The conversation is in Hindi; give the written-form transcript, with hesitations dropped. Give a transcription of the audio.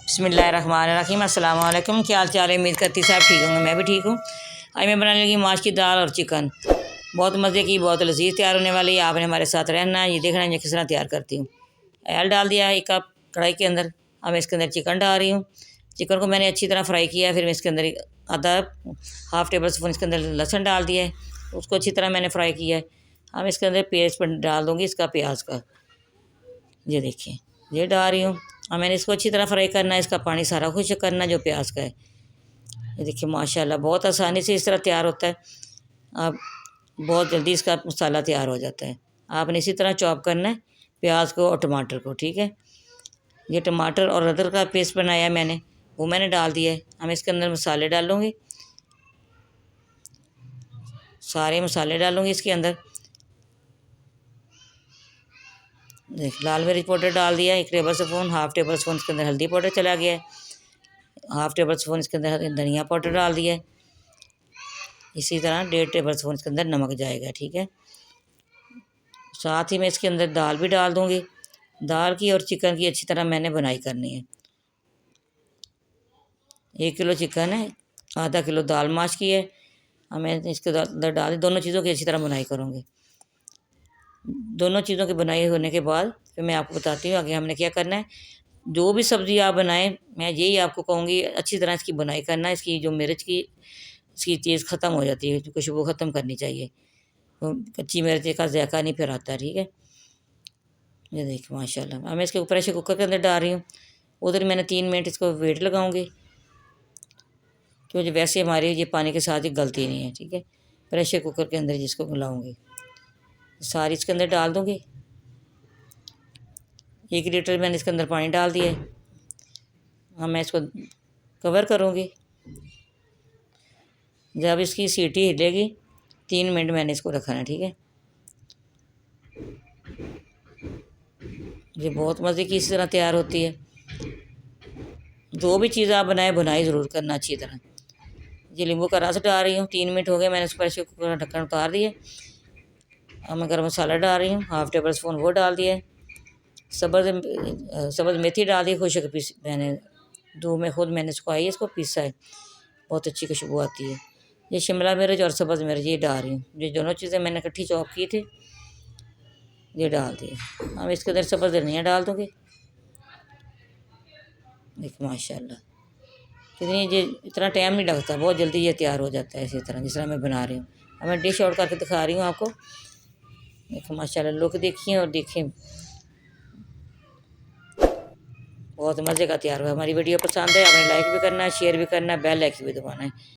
बिस्मिल्लाहिर्रहमानिर्रहीम अस्सलाम वालेकुम। क्या हाल चाल है? उम्मीद करती साहब ठीक होंगे, मैं भी ठीक हूँ। आज मैं बनाने लगी माश की दाल और चिकन। बहुत मज़े की, बहुत लजीज तैयार होने वाली है। आपने हमारे साथ रहना है। ये देखना है किस तरह तैयार करती हूँ। ऑयल डाल दिया है 1 कप कढ़ाई के अंदर। अब मैं इसके अंदर चिकन डाल रही हूँ। चिकन को मैंने अच्छी तरह फ्राई किया है। फिर मैं इसके अंदर आधा हाफ़ टेबल स्पून इसके अंदर लहसुन डाल दिया है, उसको अच्छी तरह मैंने फ्राई किया है। अब इसके अंदर पेस्ट डाल दूँगी इसका, प्याज का। ये देखिए, ये डाल रही हूँ। अब मैंने इसको अच्छी तरह फ्राई करना है। इसका पानी सारा खुश्क करना जो प्याज का है। ये देखिए माशाल्लाह बहुत आसानी से इस तरह तैयार होता है। अब बहुत जल्दी इसका मसाला तैयार हो जाता है। आपने इसी तरह चॉप करना है प्याज को और टमाटर को, ठीक है। ये टमाटर और अदरक का पेस्ट बनाया है मैंने, वो मैंने डाल दिया है। हम इसके अंदर मसाले डालूँगी, सारे मसाले डालूँगी इसके अंदर। देख, लाल मिर्च पाउडर डाल दिया 1 table spoon. Half table spoon इसके अंदर हल्दी पाउडर चला गया है। हाफ़ टेबल स्पून इसके अंदर धनिया पाउडर डाल दिया है। इसी तरह 1.5 टेबल स्पून इसके अंदर नमक जाएगा, ठीक है। साथ ही मैं इसके अंदर दाल भी डाल दूँगी। दाल की और चिकन की अच्छी तरह मैंने बनाई करनी है। 1 किलो चिकन है, आधा किलो दाल माश की है। अब मैं इसके अंदर डाल दोनों चीज़ों की अच्छी तरह बनाई करूँगी। दोनों चीज़ों की बनाई होने के बाद फिर मैं आपको बताती हूँ आगे हमने क्या करना है। जो भी सब्ज़ी आप बनाएं, मैं यही आपको कहूँगी अच्छी तरह इसकी बुनाई करना। इसकी जो मिर्च की इसकी चीज़ ख़त्म हो जाती है, खुशबू ख़त्म करनी चाहिए। तो कच्ची मिर्च का जायका नहीं फिर आता, ठीक है। ये देखिए माशाल्लाह। अब मैं इसके ऊपर प्रेशर कुकर के अंदर डाल रही हूँ। उधर मैंने 3 मिनट इसको वेट लगाऊंगी, क्योंकि वैसे हमारी ये पानी के साथ ही गलती नहीं है, ठीक है। प्रेशर कुकर के अंदर जिसको गलाऊँगी सारी इसके अंदर डाल दूँगी। 1 लीटर मैंने इसके अंदर पानी डाल दिया है। अब मैं इसको कवर करूँगी। जब इसकी सीटी हिलेगी 3 मिनट मैंने इसको रखना है, ठीक है। ये बहुत मज़े की इस तरह तैयार होती है। जो भी चीज़ आप बनाए बुनाई ज़रूर करना अच्छी तरह। ये नींबू का रस डाल रही हूँ। 3 मिनट हो गए, मैंने इस प्रेशर कुकर का ढक्कन उतार दिया। अब मैं गरम मसाला डाल रही हूँ, हाफ़ टेबल स्पून वो डाल दिया है। सब्ज़ मेथी डाल दी, खुशक पीस मैंने धूप में खुद मैंने सुखाई है, इसको पीसा है, बहुत अच्छी खुशबू आती है। ये शिमला मिर्च और सब्ज़ मिर्च ये डाल रही हूँ। ये दोनों चीज़ें मैंने इकट्ठी चॉप की थी, ये डाल दिए। अब इसके अंदर सब्ज़ धनिया डाल दूँगी। देखो माशाल्लाह कितनी, ये इतना टाइम नहीं लगता, बहुत जल्दी ये तैयार हो जाता है इसी तरह जिस तरह मैं बना रही हूँ। अब मैं डिश आउट करके दिखा रही हूँ आपको। देखो माशाल्लाह लुक देखिए और देखिए बहुत मज़े का तैयार हुआ। हमारी वीडियो पसंद है, आपने लाइक भी करना है, शेयर भी करना है, बेल आइकन भी दबाना है।